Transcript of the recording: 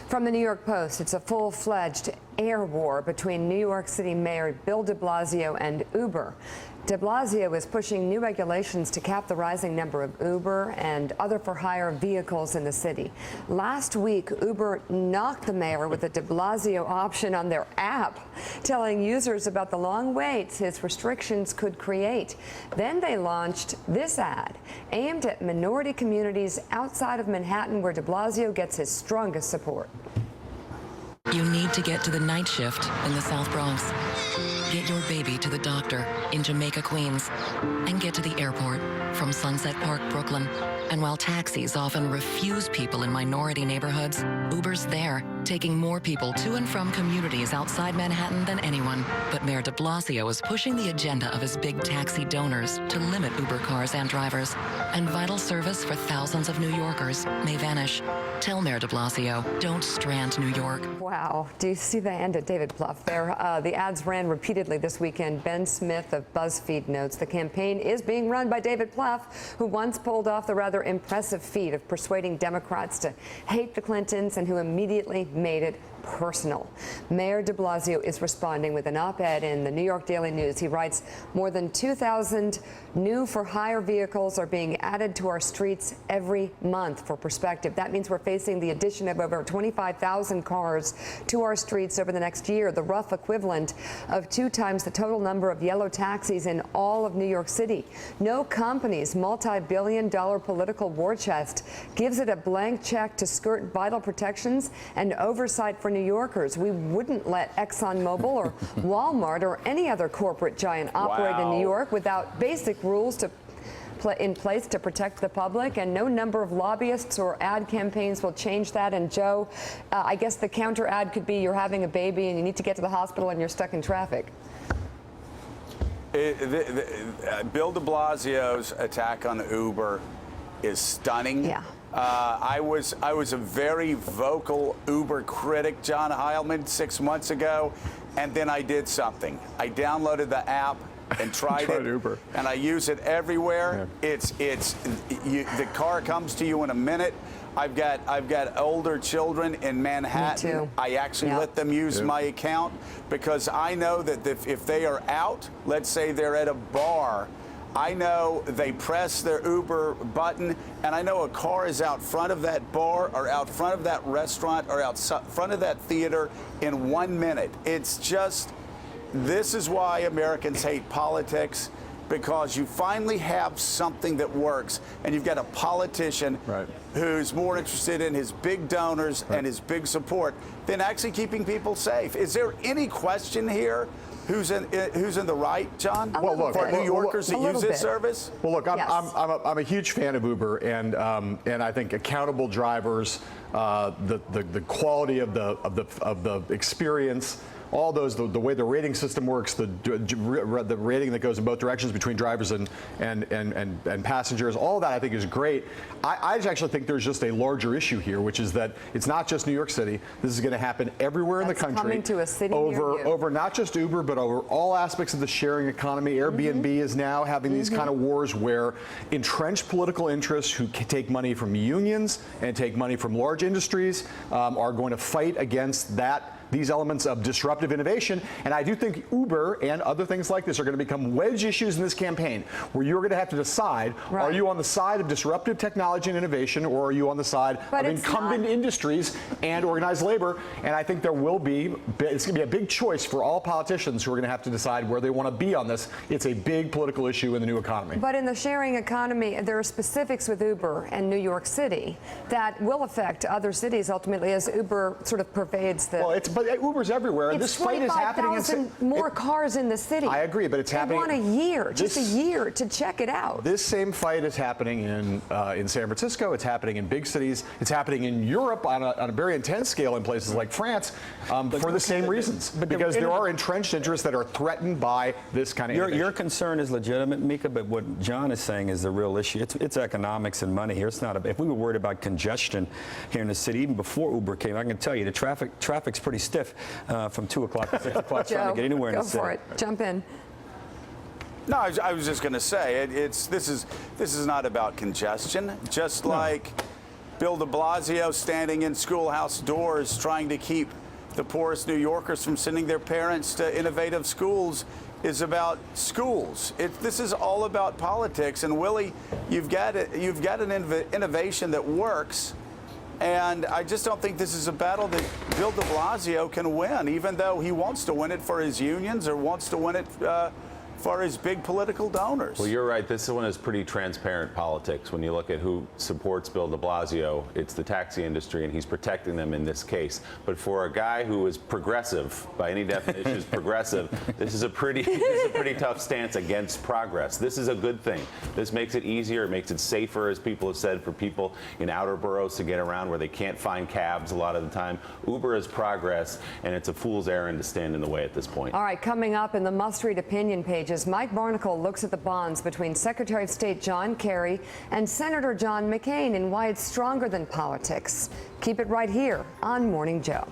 From the New York Post, it's a full-fledged air war between New York City Mayor Bill de Blasio and Uber. De Blasio is pushing new regulations to cap the rising number of Uber and other for-hire vehicles in the city. Last week, Uber knocked the mayor with a de Blasio option on their app, telling users about the long waits his restrictions could create. Then they launched this ad, aimed at minority communities outside of Manhattan, where de Blasio gets his strongest support. You need to get to the night shift in the South Bronx. Get your baby to the doctor in Jamaica, Queens. And get to the airport from Sunset Park, Brooklyn. And while taxis often refuse people in minority neighborhoods, Uber's there, taking more people to and from communities outside Manhattan than anyone. But Mayor de Blasio is pushing the agenda of his big taxi donors to limit Uber cars and drivers. And vital service for thousands of New Yorkers may vanish. Tell Mayor de Blasio, don't strand New York. Wow. Do you see the end of David Plouffe there? The ads ran repeatedly this weekend. Ben Smith of BuzzFeed notes the campaign is being run by David Plouffe, who once pulled off the rather impressive feat of persuading Democrats to hate the Clintons and who immediately made it personal. Mayor de Blasio is responding with an op-ed in the New York Daily News. He writes, more than 2,000 new for-hire vehicles are being added to our streets every month. For perspective, that means we're facing the addition of over 25,000 cars to our streets over the next year, the rough equivalent of 2 times the total number of yellow taxis in all of New York City. No company's multi-billion-dollar political war chest gives it a blank check to skirt vital protections and oversight for New Yorkers. We wouldn't let ExxonMobil or Walmart or any other corporate giant operate in New York without basic rules in place to protect the public, and no number of lobbyists or ad campaigns will change that. And Joe, I guess the counter ad could be you're having a baby and you need to get to the hospital and you're stuck in traffic. Bill de Blasio's attack on Uber is stunning. Yeah. I was a very vocal Uber critic, John Heilman, 6 months ago, and then I did something. I downloaded the app and tried it, Uber. and I use it everywhere. Yeah. The car comes to you in a minute. I've got older children in Manhattan. Me too. I actually let them use my account because I know that if they are out, let's say they're at a bar, I know they press their Uber button, and I know a car is out front of that bar or out front of that restaurant or out front of that theater in 1 minute. It's just, this is why Americans hate politics, because you finally have something that works, and you've got a politician who's more interested in his big donors and his big support than actually keeping people safe. Is there any question here? Who's in the right, John? Well, look, for New Yorkers that use this service? Well, look, I'm a huge fan of Uber, and I think accountable drivers, the quality of the experience, all those, the way the rating system works, the rating that goes in both directions between drivers and passengers, all that I think is great. I actually think there's just a larger issue here, which is that it's not just New York City. This is going to happen everywhere in the country. Coming to a city near you. Over not just Uber, but over all aspects of the sharing economy. Airbnb is now having these kind of wars where entrenched political interests who take money from unions and take money from large industries are going to fight against these elements of disruptive innovation. And I do think Uber and other things like this are going to become wedge issues in this campaign, where you're going to have to decide, are you on the side of disruptive technology and innovation, or are you on the side of incumbent industries and organized labor? And I think it's going to be a big choice for all politicians who are going to have to decide where they want to be on this. It's a big political issue in the new economy. But in the sharing economy, there are specifics with Uber and New York City that will affect other cities ultimately, as Uber sort of pervades the... But Uber's everywhere, and this fight is happening in more cars in the city. I agree, but it's happening. They want a year, just a year to check it out. This same fight is happening in San Francisco. It's happening in big cities. It's happening in Europe on a very intense scale in places like France for the same reasons. Because there are entrenched interests that are threatened by this kind of innovation. Your concern is legitimate, Mika, but what John is saying is the real issue. It's economics and money here. It's not. If we were worried about congestion here in the city, even before Uber came, I can tell you the traffic's pretty stiff from 2 o'clock to 6 o'clock trying to get anywhere in the city. Go for it. Jump in. No, I was just going to say this is not about congestion. Just like Bill de Blasio standing in schoolhouse doors trying to keep the poorest New Yorkers from sending their parents to innovative schools is about schools. This is all about politics. And Willie, you've got an innovation that works. And I just don't think this is a battle that Bill de Blasio can win, even though he wants to win it for his unions or wants to win it for his big political donors. Well, you're right. This one is pretty transparent politics. When you look at who supports Bill de Blasio, it's the taxi industry, and he's protecting them in this case. But for a guy who is progressive, by any definition is progressive, this is a pretty tough stance against progress. This is a good thing. This makes it easier. It makes it safer, as people have said, for people in outer boroughs to get around where they can't find cabs a lot of the time. Uber is progress, and it's a fool's errand to stand in the way at this point. All right, coming up in the must-read opinion pages, Mike Barnicle looks at the bonds between Secretary of State John Kerry and Senator John McCain and why it's stronger than politics. Keep it right here on Morning Joe.